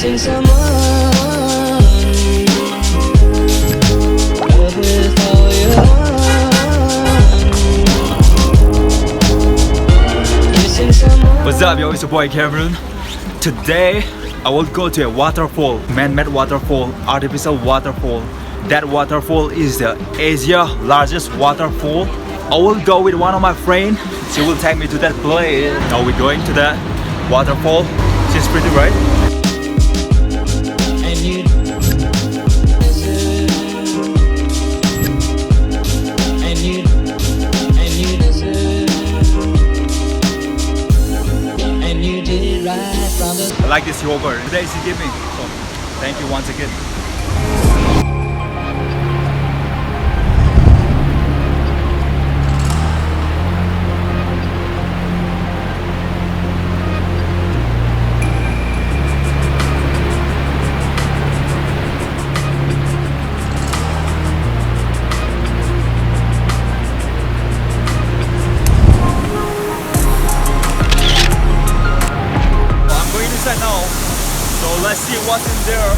missing someone. Love is all you want. Missing someone. What's up, yo? It's your boy Cameron. Today, I will go to a waterfall, man-made waterfall, artificial waterfall. That waterfall is the Asia largest waterfall. I will go with one of my friends. She will take me to that place. Now we're going to that waterfall. She's pretty, right? And you deserve. And you deserve. And you did right from the. I like this yogurt. Today she gave me. So thank you once again. Now, so let's see what's in there.